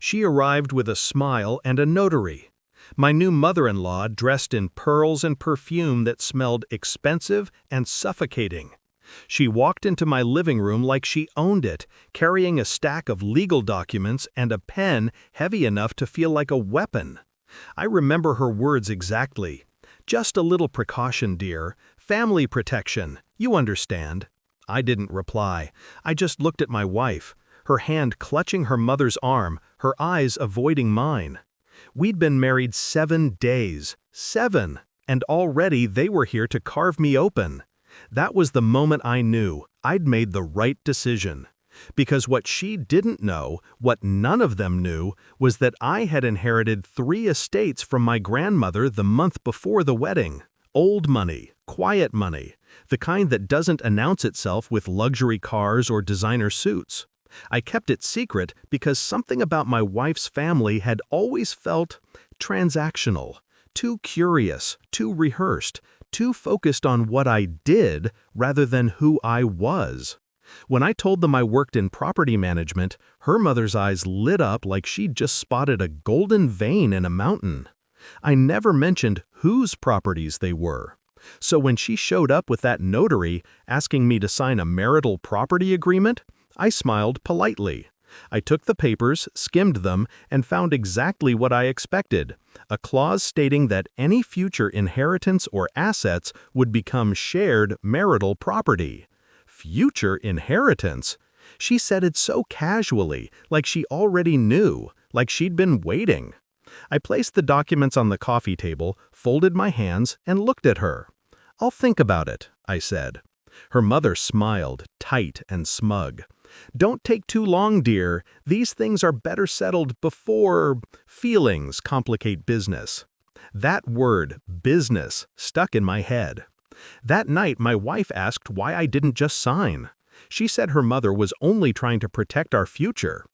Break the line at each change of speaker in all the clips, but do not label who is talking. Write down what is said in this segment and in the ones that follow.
She arrived with a smile and a notary. My new mother-in-law dressed in pearls and perfume that smelled expensive and suffocating. She walked into my living room like she owned it, carrying a stack of legal documents and a pen heavy enough to feel like a weapon. I remember her words exactly. "Just a little precaution, dear. Family protection. You understand." I didn't reply. I just looked at my wife, her hand clutching her mother's arm, her eyes avoiding mine. We'd been married 7 days. 7! And already they were here to carve me open. That was the moment I knew I'd made the right decision. Because what she didn't know, what none of them knew, was that I had inherited 3 estates from my grandmother the month before the wedding. Old money, quiet money, the kind that doesn't announce itself with luxury cars or designer suits. I kept it secret because something about my wife's family had always felt transactional, too curious, too rehearsed, too focused on what I did rather than who I was. When I told them I worked in property management, her mother's eyes lit up like she'd just spotted a golden vein in a mountain. I never mentioned whose properties they were. So when she showed up with that notary asking me to sign a marital property agreement, I smiled politely. I took the papers, skimmed them, and found exactly what I expected, a clause stating that any future inheritance or assets would become shared marital property. Future inheritance? She said it so casually, like she already knew, like she'd been waiting. I placed the documents on the coffee table, folded my hands, and looked at her. "I'll think about it," I said. Her mother smiled, tight and smug. "Don't take too long, dear. These things are better settled before feelings complicate business." That word, business, stuck in my head. That night, my wife asked why I didn't just sign. She said her mother was only trying to protect our future.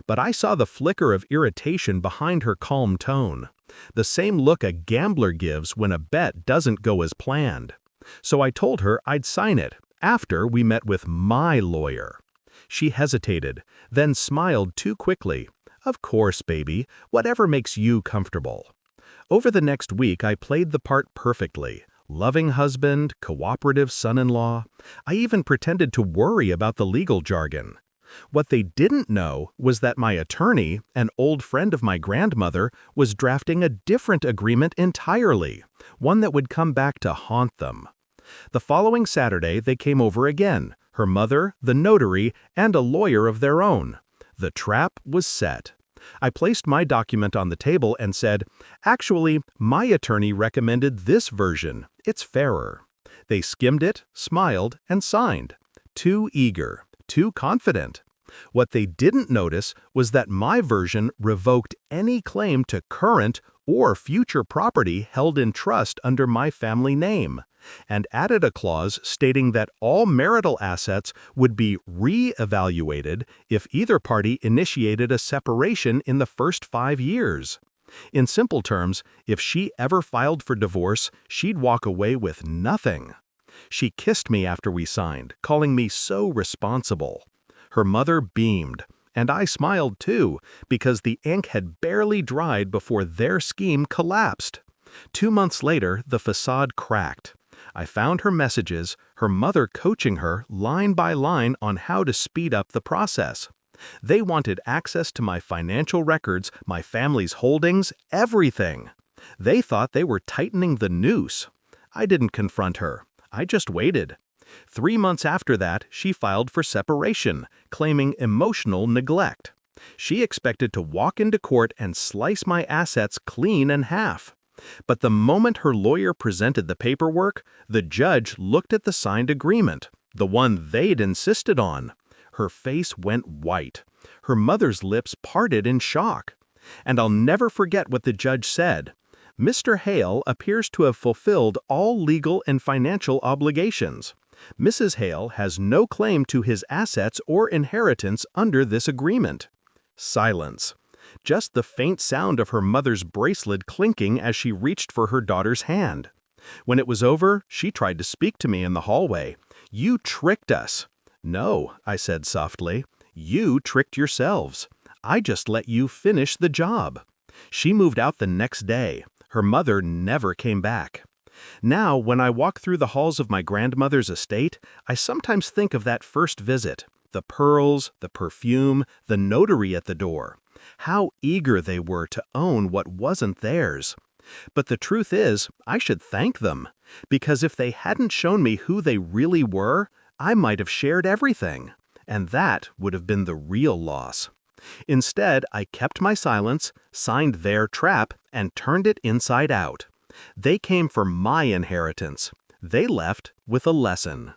But I saw the flicker of irritation behind her calm tone. The same look a gambler gives when a bet doesn't go as planned. So I told her I'd sign it after we met with my lawyer. She hesitated, then smiled too quickly. "Of course, baby, whatever makes you comfortable." Over the next week, I played the part perfectly. Loving husband, cooperative son-in-law. I even pretended to worry about the legal jargon. What they didn't know was that my attorney, an old friend of my grandmother, was drafting a different agreement entirely, one that would come back to haunt them. The following Saturday, they came over again, her mother, the notary, and a lawyer of their own. The trap was set. I placed my document on the table and said, "Actually, my attorney recommended this version. It's fairer." They skimmed it, smiled, and signed. Too eager, too confident. What they didn't notice was that my version revoked any claim to current or future property held in trust under my family name, and added a clause stating that all marital assets would be re-evaluated if either party initiated a separation in the first 5 years. In simple terms, if she ever filed for divorce, she'd walk away with nothing. She kissed me after we signed, calling me so responsible. Her mother beamed, and I smiled too, because the ink had barely dried before their scheme collapsed. 2 months later, the facade cracked. I found her messages, her mother coaching her line by line on how to speed up the process. They wanted access to my financial records, my family's holdings, everything. They thought they were tightening the noose. I didn't confront her. I just waited. 3 months after that, she filed for separation, claiming emotional neglect. She expected to walk into court and slice my assets clean in half. But the moment her lawyer presented the paperwork, the judge looked at the signed agreement, the one they'd insisted on. Her face went white. Her mother's lips parted in shock. And I'll never forget what the judge said. "Mr. Hale appears to have fulfilled all legal and financial obligations. Mrs. Hale has no claim to his assets or inheritance under this agreement." Silence. Just the faint sound of her mother's bracelet clinking as she reached for her daughter's hand. When it was over, she tried to speak to me in the hallway. "You tricked us." "No," I said softly. "You tricked yourselves. I just let you finish the job." She moved out the next day. Her mother never came back. Now, when I walk through the halls of my grandmother's estate, I sometimes think of that first visit. The pearls, the perfume, the notary at the door. How eager they were to own what wasn't theirs. But the truth is, I should thank them, because if they hadn't shown me who they really were, I might have shared everything, and that would have been the real loss. Instead, I kept my silence, signed their trap, and turned it inside out. They came for my inheritance. They left with a lesson.